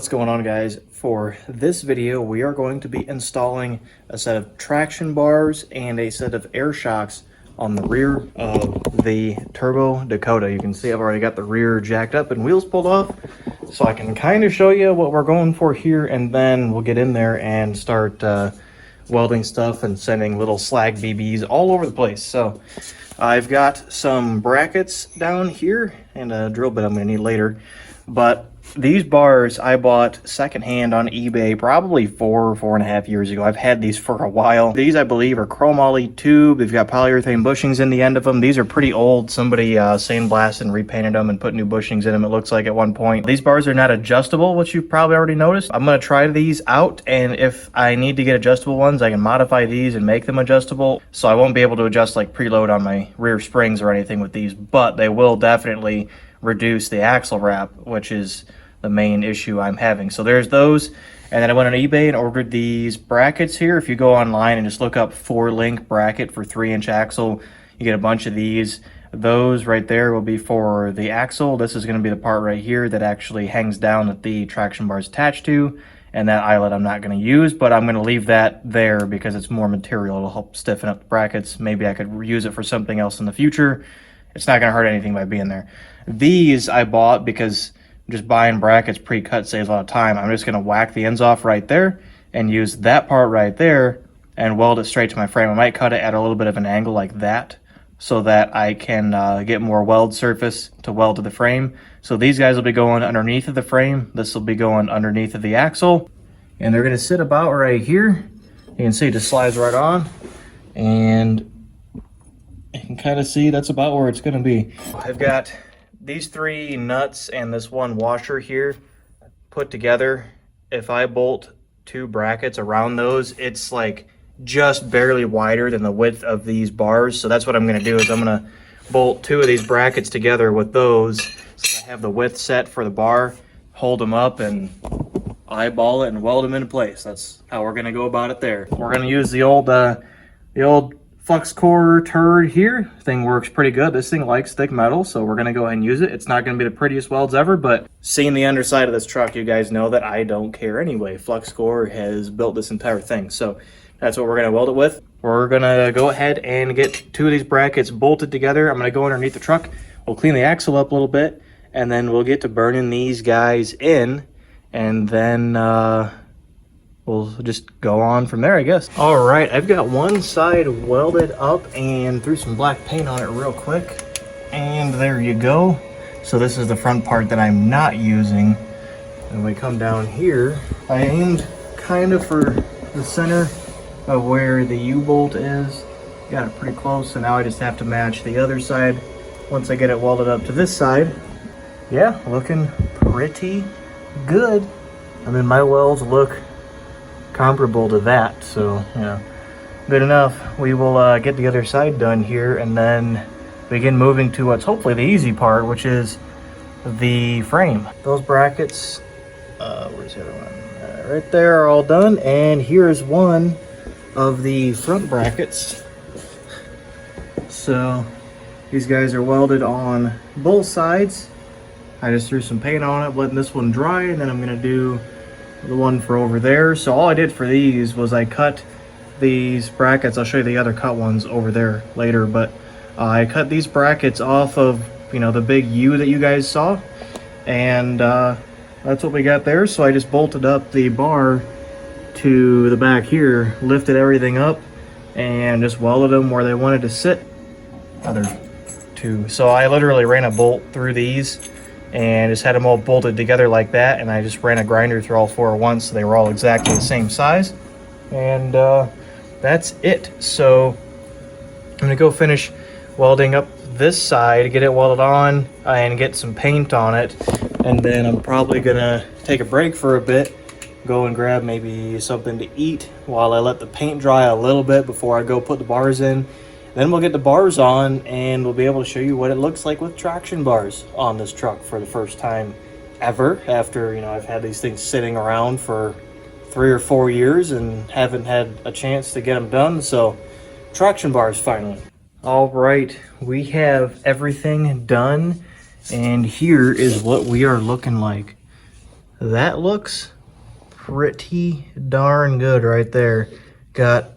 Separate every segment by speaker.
Speaker 1: What's going on, guys? For this video we are going to be installing a set of traction bars and a set of air shocks on the rear of the turbo Dakota. You can see I've already got the rear jacked up and wheels pulled off, so I can kind of show you what we're going for here, and then we'll get in there and start welding stuff and sending little slag BBs all over the place. So I've got some brackets down here and a drill bit I'm going to need later, but these bars I bought secondhand on eBay probably 4.5 years ago. I've had these for a while. These, I believe, are chromoly tube. They've got polyurethane bushings in the end of them. These are pretty old. Somebody sandblasted and repainted them and put new bushings in them, it looks like, at one point. These bars are not adjustable, which you've probably already noticed. I'm going to try these out, and if I need to get adjustable ones, I can modify these and make them adjustable. So I won't be able to adjust like preload on my rear springs or anything with these, but they will definitely reduce the axle wrap, which is the main issue I'm having. So there's those. And then I went on eBay and ordered these brackets here. If you go online and just look up 4-link bracket for 3-inch axle, you get a bunch of these. Those right there will be for the axle. This is going to be the part right here that actually hangs down that the traction bar is attached to. And that eyelet I'm not going to use, but I'm going to leave that there because it's more material. It'll help stiffen up the brackets. Maybe I could use it for something else in the future. It's not going to hurt anything by being there. These I bought because just buying brackets pre-cut saves a lot of time. I'm just going to whack the ends off right there and use that part right there and weld it straight to my frame. I might cut it at a little bit of an angle like that so that I can get more weld surface to weld to the frame. So these guys will be going underneath of the frame. This will be going underneath of the axle. And they're going to sit about right here. You can see it just slides right on. And you can kind of see that's about where it's going to be. I've got these 3 nuts and this one washer here put together. If I bolt 2 brackets around those, it's like just barely wider than the width of these bars. So that's what I'm going to do, is I'm going to bolt 2 of these brackets together with those so I have the width set for the bar, hold them up and eyeball it and weld them into place. That's how we're going to go about it there. We're going to use the old flux core turd here. Thing works pretty good. This thing likes thick metal, so we're gonna go ahead and use it. It's not gonna be the prettiest welds ever, but seeing the underside of this truck, you guys know that I don't care anyway. Flux core has built this entire thing, so that's what we're gonna weld it with. We're gonna go ahead and get 2 of these brackets bolted together. I'm gonna go underneath the truck. We'll clean the axle up a little bit, and then we'll get to burning these guys in, and then we'll just go on from there, I guess. All right, I've got one side welded up and threw some black paint on it real quick. And there you go. So this is the front part that I'm not using. And we come down here, I aimed kind of for the center of where the U-bolt is. Got it pretty close, so now I just have to match the other side once I get it welded up to this side. Yeah, looking pretty good. I mean, my welds look comparable to that, so good enough. We will get the other side done here and then begin moving to what's hopefully the easy part, which is the frame. Those brackets, where's the other one? Right there, are all done, and here's one of the front brackets. So these guys are welded on both sides. I just threw some paint on it, letting this one dry, and then I'm gonna do the one for over there. So all I did for these was I cut these brackets. I'll show you the other cut ones over there later, but I cut these brackets off of the big U that you guys saw, and that's what we got there. So I just bolted up the bar to the back here, lifted everything up, and just welded them where they wanted to sit. Other 2. So I literally ran a bolt through these and just had them all bolted together like that, and I just ran a grinder through all 4 at once, so they were all exactly the same size. And that's it. So I'm gonna go finish welding up this side, get it welded on, and get some paint on it, and then I'm probably gonna take a break for a bit, go and grab maybe something to eat while I let the paint dry a little bit before I go put the bars in. Then we'll get the bars on and we'll be able to show you what it looks like with traction bars on this truck for the first time ever, after I've had these things sitting around for 3 or 4 years and haven't had a chance to get them done. So traction bars finally. All right, we have everything done, and here is what we are looking like. that looks pretty darn good right there. Got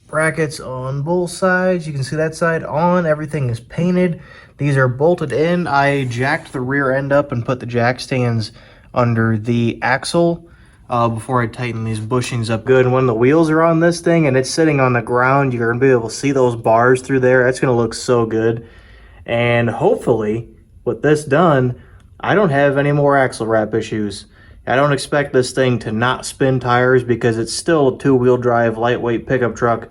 Speaker 1: brackets on both sides. You can see that side on. Everything is painted. These are bolted in. I jacked the rear end up and put the jack stands under the axle before I tighten these bushings up good. And when the wheels are on this thing and it's sitting on the ground, you're going to be able to see those bars through there. That's going to look so good. And hopefully, with this done, I don't have any more axle wrap issues. I don't expect this thing to not spin tires because it's still a two-wheel drive, lightweight pickup truck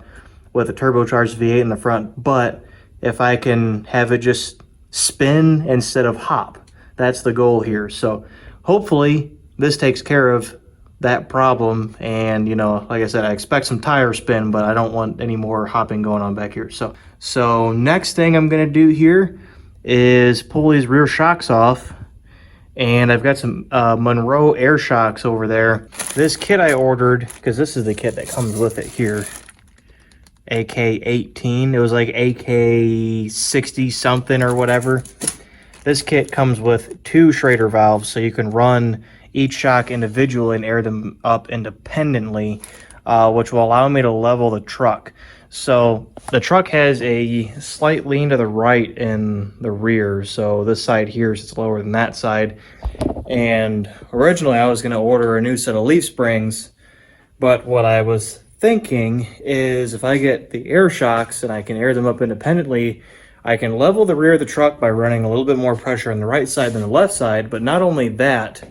Speaker 1: with a turbocharged V8 in the front. But if I can have it just spin instead of hop, that's the goal here. So hopefully this takes care of that problem. And, you know, like I said, I expect some tire spin, but I don't want any more hopping going on back here. So next thing I'm going to do here is pull these rear shocks off. And I've got some Monroe air shocks over there. This kit I ordered, because this is the kit that comes with it here, AK-18. It was like AK-60 something or whatever. This kit comes with 2 Schrader valves, so you can run each shock individually and air them up independently, which will allow me to level the truck. So the truck has a slight lean to the right in the rear, so this side here is lower than that side. And originally I was going to order a new set of leaf springs, but what I was thinking is if I get the air shocks and I can air them up independently, I can level the rear of the truck by running a little bit more pressure on the right side than the left side. But not only that,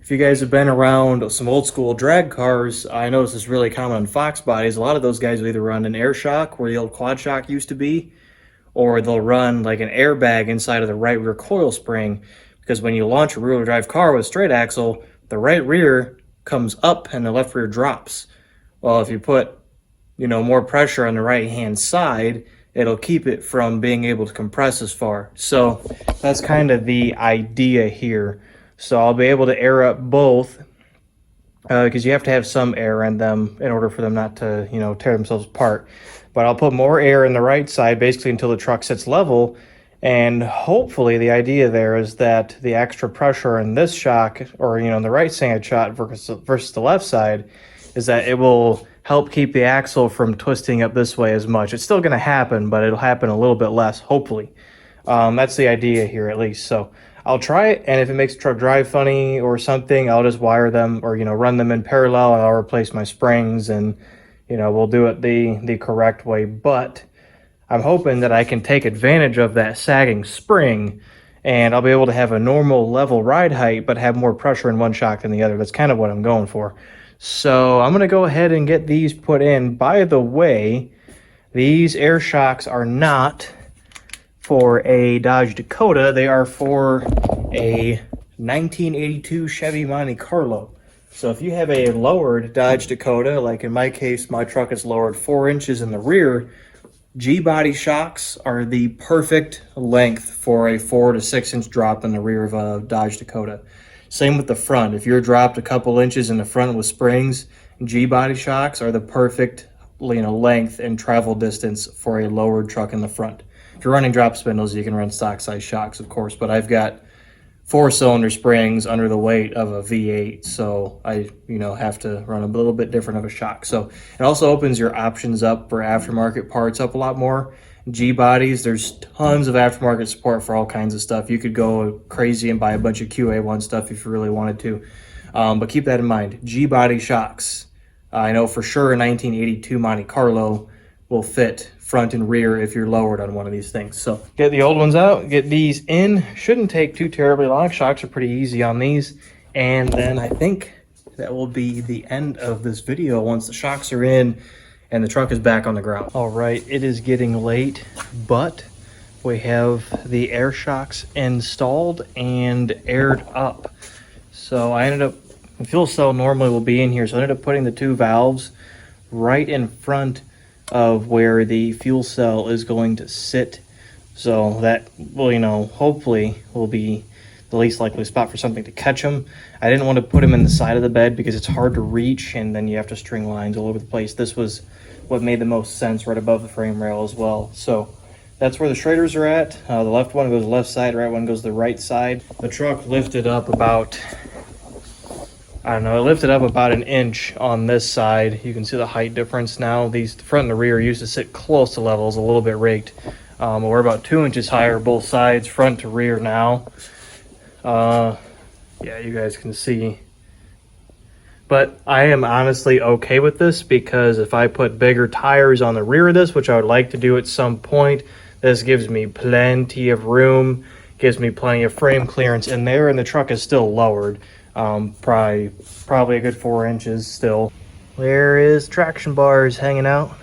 Speaker 1: if you guys have been around some old school drag cars, I know this is really common on Fox bodies. A lot of those guys will either run an air shock where the old quad shock used to be, or they'll run like an airbag inside of the right rear coil spring, because when you launch a rear-wheel drive car with straight axle, the right rear comes up and the left rear drops. Well, if you put, you know, more pressure on the right-hand side, it'll keep it from being able to compress as far. So that's kind of the idea here. So I'll be able to air up both because you have to have some air in them in order for them not to, you know, tear themselves apart. But I'll put more air in the right side basically until the truck sits level. And hopefully the idea there is that the extra pressure in this shock, or, you know, the right side shot versus the left side, is that it will help keep the axle from twisting up this way as much. It's still going to happen, but it'll happen a little bit less, hopefully. That's the idea here, at least. So I'll try it, and if it makes the truck drive funny or something, I'll just wire them or, you know, run them in parallel, and I'll replace my springs, and, you know, we'll do it the correct way. But I'm hoping that I can take advantage of that sagging spring, and I'll be able to have a normal level ride height, but have more pressure in one shock than the other. That's kind of what I'm going for. So I'm going to go ahead and get these put in. By the way, these air shocks are not for a Dodge Dakota. They are for a 1982 Chevy Monte Carlo. So if you have a lowered Dodge Dakota, like in my case, my truck is lowered 4 inches in the rear, G-body shocks are the perfect length for a 4 to 6 inch drop in the rear of a Dodge Dakota. Same with the front. If you're dropped a couple inches in the front with springs, G-body shocks are the perfect, you know, length and travel distance for a lowered truck in the front. If you're running drop spindles, you can run stock size shocks, of course, but I've got 4-cylinder springs under the weight of a V8, so I, you know, have to run a little bit different of a shock. So it also opens your options up for aftermarket parts up a lot more. G-bodies, there's tons of aftermarket support for all kinds of stuff. You could go crazy and buy a bunch of QA1 stuff if you really wanted to, but keep that in mind. G-body shocks, I know for sure a 1982 Monte Carlo will fit front and rear if you're lowered on one of these things. So get the old ones out, get these in. Shouldn't take too terribly long. Shocks are pretty easy on these. And then I think that will be the end of this video once the shocks are in and the truck is back on the ground. All right, it is getting late, but we have the air shocks installed and aired up. So I ended up, the fuel cell normally will be in here, so I ended up putting the 2 valves right in front of where the fuel cell is going to sit. So that will, you know, hopefully will be the least likely spot for something to catch them. I didn't want to put them in the side of the bed because it's hard to reach and then you have to string lines all over the place. This was what made the most sense, right above the frame rail as well. So that's where the Schraders are at. The left one goes the left side, right one goes the right side. The truck lifted up about I don't know, it lifted up about an inch on this side. You can see the height difference now. These the front and the rear used to sit close to levels, a little bit raked. We're about 2 inches higher both sides, front to rear now. Yeah, you guys can see. But I am honestly okay with this, because if I put bigger tires on the rear of this, which I would like to do at some point, this gives me plenty of room, gives me plenty of frame clearance in there, and the truck is still lowered. Probably a good 4 inches still. There is traction bars hanging out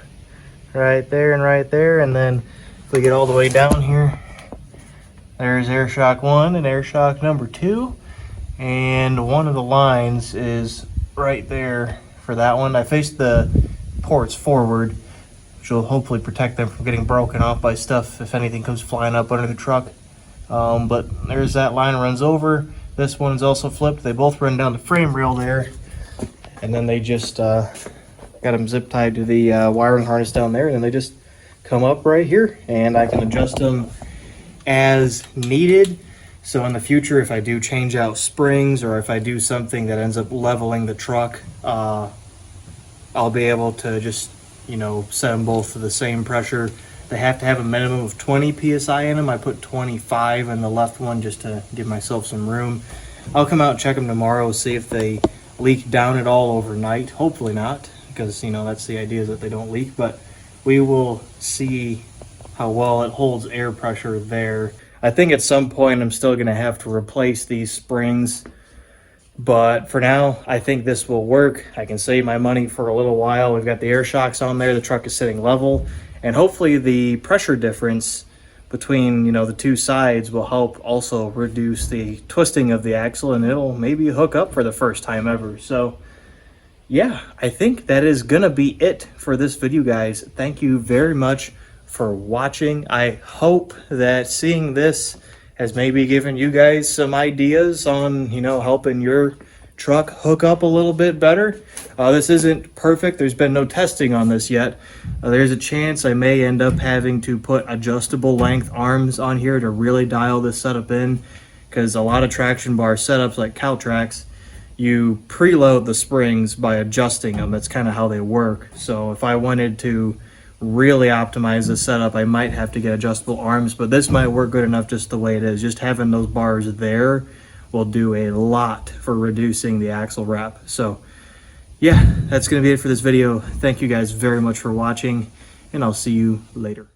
Speaker 1: right there and right there. And then if we get all the way down here, there's air shock 1 and air shock number 2. And one of the lines is right there for that one. I faced the ports forward, which will hopefully protect them from getting broken off by stuff if anything comes flying up under the truck. But there's that line runs over. This one's also flipped. They both run down the frame rail there, and then they just got them zip tied to the wiring harness down there, and then they just come up right here, and I can adjust them as needed. So in the future, if I do change out springs, or if I do something that ends up leveling the truck, I'll be able to just, you know, set them both to the same pressure. They have to have a minimum of 20 psi in them. I put 25 in the left one just to give myself some room. I'll come out and check them tomorrow, see if they leak down at all overnight. Hopefully not, because, you know, that's the idea, is that they don't leak. But we will see how well it holds air pressure there. I think at some point I'm still going to have to replace these springs, but for now I think this will work. I can save my money for a little while. We've got the air shocks on there, the truck is sitting level, and hopefully the pressure difference between, you know, the two sides will help also reduce the twisting of the axle, and it'll maybe hook up for the first time ever. So yeah, I think that is gonna be it for this video, guys. Thank you very much for watching. I hope that seeing this has maybe given you guys some ideas on, you know, helping your truck hook up a little bit better. This isn't perfect. There's been no testing on this yet. There's a chance I may end up having to put adjustable length arms on here to really dial this setup in, because a lot of traction bar setups like Caltrax, you preload the springs by adjusting them. That's kind of how they work. So if I wanted to really optimize the setup, I might have to get adjustable arms, but this might work good enough just the way it is. Just having those bars there will do a lot for reducing the axle wrap. So yeah, that's going to be it for this video. Thank you guys very much for watching, and I'll see you later.